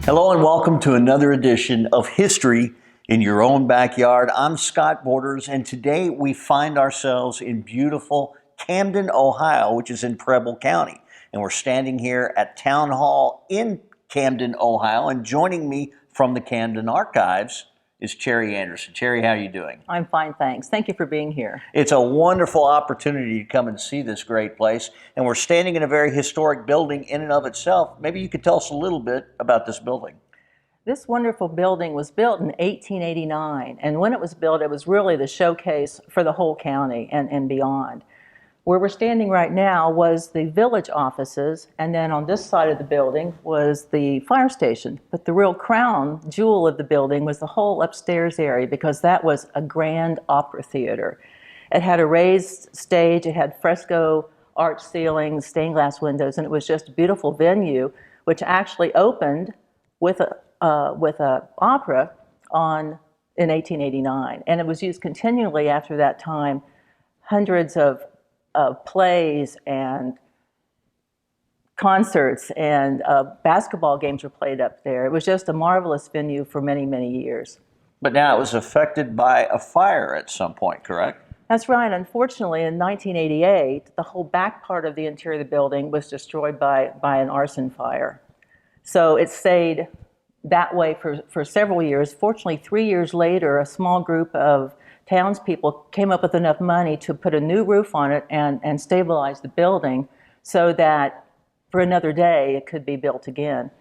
Hello and welcome to another edition of History in Your Own Backyard. I'm Scott Borders, and today we find ourselves in beautiful Camden, Ohio, which is in Preble County. And we're standing here at Town Hall in Camden, Ohio, and joining me from the Camden Archives is Cherry Anderson. Cherry, how are you doing? I'm fine, thanks. Thank you for being here. It's a wonderful opportunity to come and see this great place. And we're standing in a very historic building in and of itself. Maybe you could tell us a little bit about this building. This wonderful building was built in 1889. And when it was built, it was really the showcase for the whole county and beyond. Where we're standing right now was the village offices, and then on this side of the building was the fire station. But the real crown jewel of the building was the whole upstairs area, because that was a grand opera theater. It had a raised stage, it had fresco arch ceilings, stained glass windows, and it was just a beautiful venue, which actually opened with a opera in 1889. And it was used continually after that time. Hundreds of plays and concerts and basketball games were played up there. It was just a marvelous venue for many, many years. But now it was affected by a fire at some point, correct? That's right. Unfortunately, in 1988, the whole back part of the interior of the building was destroyed by an arson fire. So it stayed that way for several years. Fortunately, 3 years later, a small group of townspeople came up with enough money to put a new roof on it and stabilize the building so that for another day it could be built again.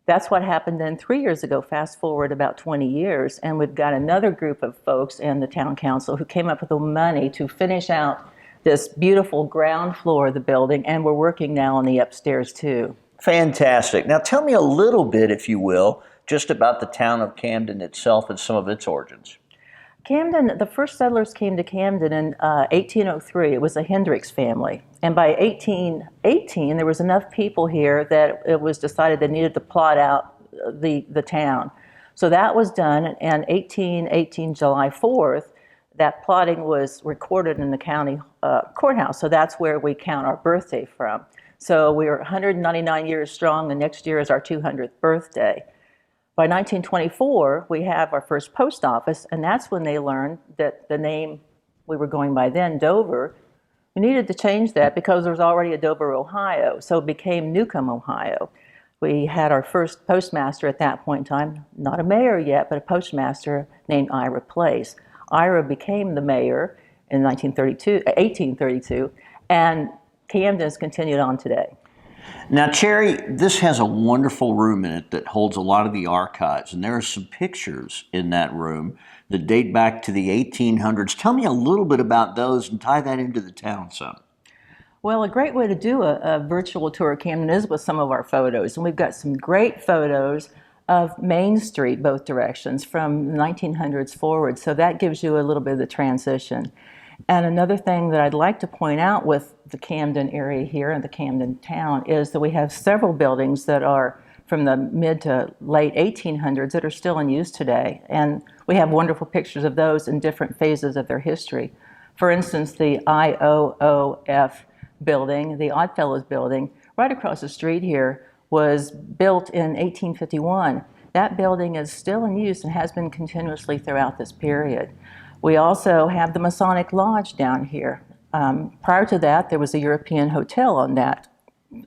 That's what happened then 3 years ago. Fast forward about 20 years, and we've got another group of folks in the town council who came up with the money to finish out this beautiful ground floor of the building, and we're working now on the upstairs too. Fantastic. Now tell me a little bit, if you will, just about the town of Camden itself and some of its origins. Camden, the first settlers came to Camden in 1803. It was a Hendricks family. And by 1818, there was enough people here that it was decided they needed to plot out the town. So that was done, and 1818, July 4th, that plotting was recorded in the county courthouse. So that's where we count our birthday from. So we are 199 years strong, and next year is our 200th birthday. By 1924, we have our first post office, and that's when they learned that the name we were going by then, Dover, we needed to change that because there was already a Dover, Ohio, so it became Newcomb, Ohio. We had our first postmaster at that point in time, not a mayor yet, but a postmaster named Ira Place. Ira became the mayor in 1832, and Camden's continued on today. Now, Cherry, this has a wonderful room in it that holds a lot of the archives, and there are some pictures in that room that date back to the 1800s. Tell me a little bit about those and tie that into the town some. Well, a great way to do a virtual tour of Camden is with some of our photos, and we've got some great photos of Main Street, both directions, from the 1900s forward, so that gives you a little bit of the transition. And another thing that I'd like to point out with the Camden area here and the Camden town is that we have several buildings that are from the mid to late 1800s that are still in use today. And we have wonderful pictures of those in different phases of their history. For instance, the IOOF building, the Oddfellows building, right across the street here, was built in 1851. That building is still in use and has been continuously throughout this period. We also have the Masonic Lodge down here. Prior to that, there was a European hotel on that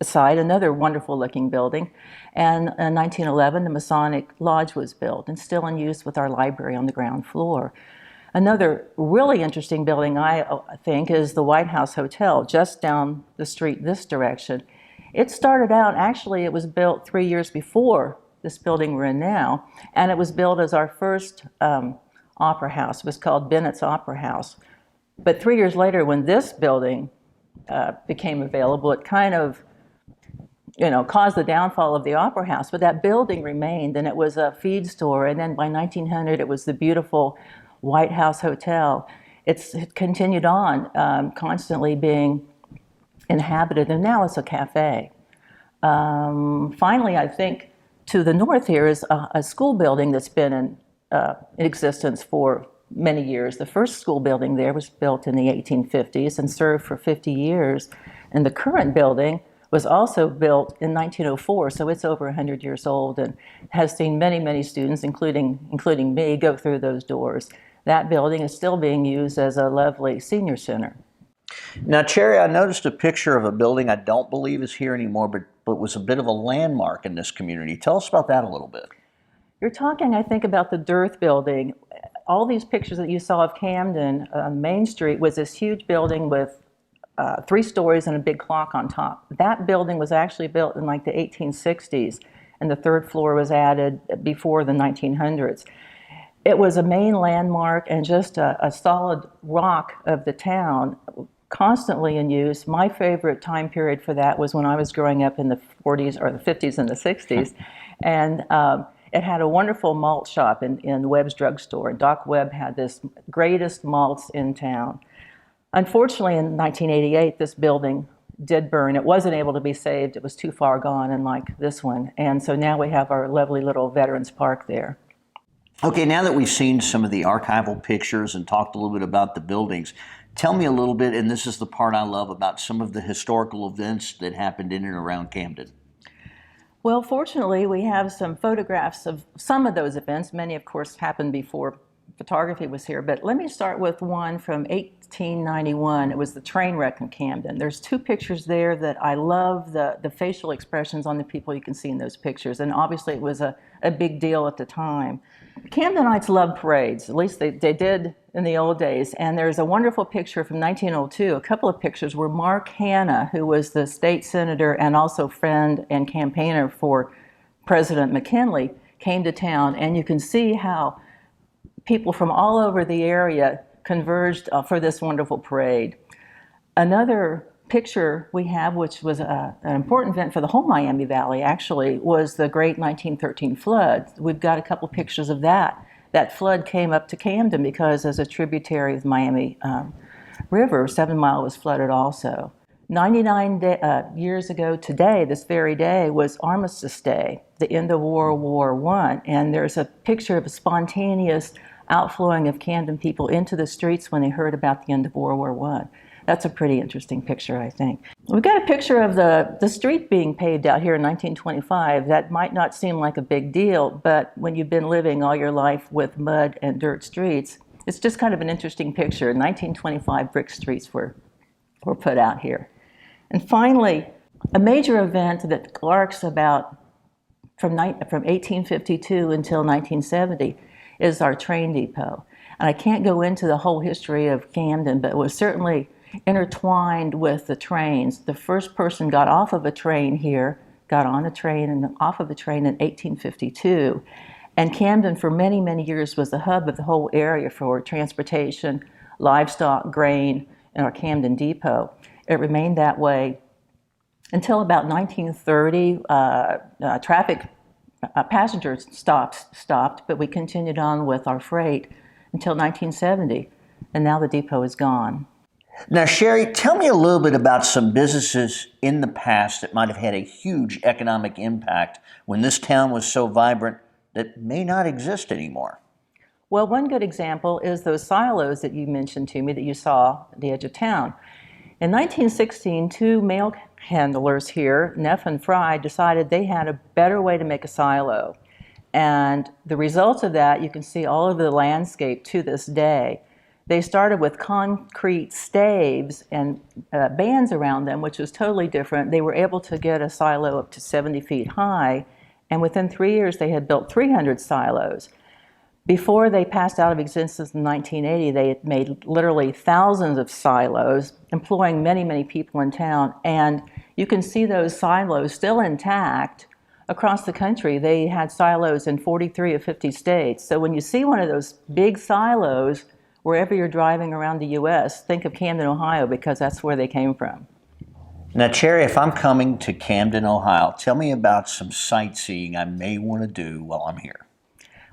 side, another wonderful looking building. And in 1911, the Masonic Lodge was built and still in use with our library on the ground floor. Another really interesting building, I think, is the White House Hotel, just down the street this direction. It started out, actually, it was built 3 years before this building we're in now, and it was built as our first opera house. It was called Bennett's Opera House. But 3 years later, when this building became available, it kind of, caused the downfall of the opera house. But that building remained, and it was a feed store. And then by 1900, it was the beautiful White House Hotel. It continued on, constantly being inhabited, and now it's a cafe. Finally, I think to the north here is a school building that's been in existence for many years. The first school building there was built in the 1850s and served for 50 years. And the current building was also built in 1904, so it's over 100 years old and has seen many, many students, including me, go through those doors. That building is still being used as a lovely senior center. Now, Cherry, I noticed a picture of a building I don't believe is here anymore, but was a bit of a landmark in this community. Tell us about that a little bit. You're talking, I think, about the Dearth Building. All these pictures that you saw of Camden on Main Street was this huge building with 3 stories and a big clock on top. That building was actually built in like the 1860s, and the 3rd floor was added before the 1900s. It was a main landmark and just a solid rock of the town, constantly in use. My favorite time period for that was when I was growing up in the 40s or the 50s and the 60s, and it had a wonderful malt shop in Webb's drugstore, and Doc Webb had this greatest malts in town. Unfortunately, in 1988, this building did burn. It wasn't able to be saved. It was too far gone, unlike this one. And so now we have our lovely little Veterans Park there. Okay, now that we've seen some of the archival pictures and talked a little bit about the buildings, tell me a little bit, and this is the part I love, about some of the historical events that happened in and around Camden. Well, fortunately, we have some photographs of some of those events. Many, of course, happened before photography was here, but let me start with one from 1891. It was the train wreck in Camden. There's 2 pictures there that I love the facial expressions on the people you can see in those pictures, and obviously it was a big deal at the time. Camdenites love parades, at least they did in the old days, and there's a wonderful picture from 1902, a couple of pictures where Mark Hanna, who was the state senator and also friend and campaigner for President McKinley, came to town, and you can see how people from all over the area converged for this wonderful parade. Another picture we have, which was an important event for the whole Miami Valley actually, was the great 1913 flood. We've got a couple pictures of that. That flood came up to Camden because as a tributary of the Miami River, 7 Mile was flooded also. 99 years ago today, this very day, was Armistice Day, the end of World War I, and there's a picture of a spontaneous outflowing of Camden people into the streets when they heard about the end of World War I. That's a pretty interesting picture, I think. We've got a picture of the street being paved out here in 1925. That might not seem like a big deal, but when you've been living all your life with mud and dirt streets, it's just kind of an interesting picture. In 1925, brick streets were put out here. And finally, a major event that arcs about from 1852 until 1970 is our train depot. And I can't go into the whole history of Camden, but it was certainly intertwined with the trains. The first person got off of a train here, got on a train and off of a train in 1852. And Camden for many, many years was the hub of the whole area for transportation, livestock, grain, and our Camden depot. It remained that way until about 1930. Passengers stopped, but we continued on with our freight until 1970, and now the depot is gone. Now, Sherry, tell me a little bit about some businesses in the past that might have had a huge economic impact when this town was so vibrant that may not exist anymore. Well, one good example is those silos that you mentioned to me that you saw at the edge of town. In 1916, 2 mail handlers here, Neff and Fry, decided they had a better way to make a silo. And the results of that, you can see all over the landscape to this day. They started with concrete staves and bands around them, which was totally different. They were able to get a silo up to 70 feet high, and within 3 years they had built 300 silos. Before they passed out of existence in 1980, they had made literally thousands of silos, employing many, many people in town. And you can see those silos still intact across the country. They had silos in 43 of 50 states. So when you see one of those big silos, wherever you're driving around the U.S., think of Camden, Ohio, because that's where they came from. Now, Cherry, if I'm coming to Camden, Ohio, tell me about some sightseeing I may want to do while I'm here.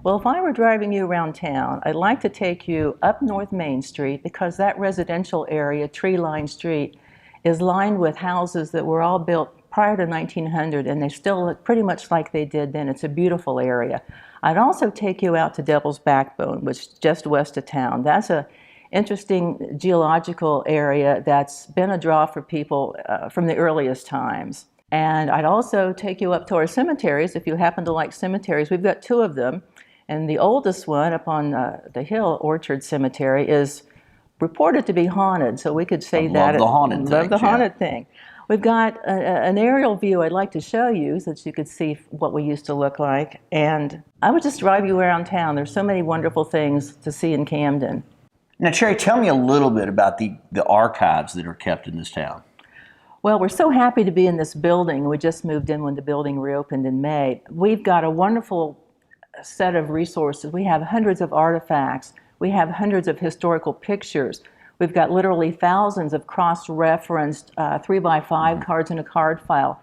Well, if I were driving you around town, I'd like to take you up North Main Street because that residential area, tree-lined street, is lined with houses that were all built prior to 1900, and they still look pretty much like they did then. It's a beautiful area. I'd also take you out to Devil's Backbone, which is just west of town. That's an interesting geological area that's been a draw for people from the earliest times. And I'd also take you up to our cemeteries if you happen to like cemeteries. We've got 2 of them. And the oldest one up on the hill, Orchard Cemetery, is reported to be haunted. So we could say Love that. the haunted Love things, the yeah. haunted thing. We've got an aerial view I'd like to show you so that you could see what we used to look like. And I would just drive you around town. There's so many wonderful things to see in Camden. Now, Cherry, tell me a little bit about the archives that are kept in this town. Well, we're so happy to be in this building. We just moved in when the building reopened in May. We've got a wonderful set of resources. We have hundreds of artifacts. We have hundreds of historical pictures. We've got literally thousands of cross-referenced 3x5 cards in a card file.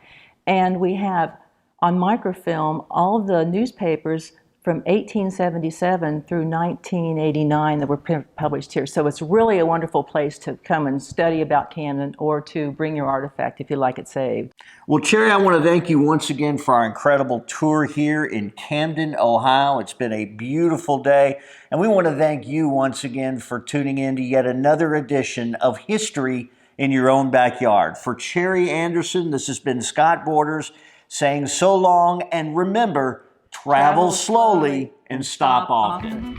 And we have on microfilm all of the newspapers from 1877 through 1989 that were published here. So it's really a wonderful place to come and study about Camden or to bring your artifact if you like it saved. Well, Cherry, I want to thank you once again for our incredible tour here in Camden, Ohio. It's been a beautiful day, and we want to thank you once again for tuning in to yet another edition of History in Your Own Backyard. For Cherry Anderson, this has been Scott Borders saying so long, and remember, travel slowly and stop often.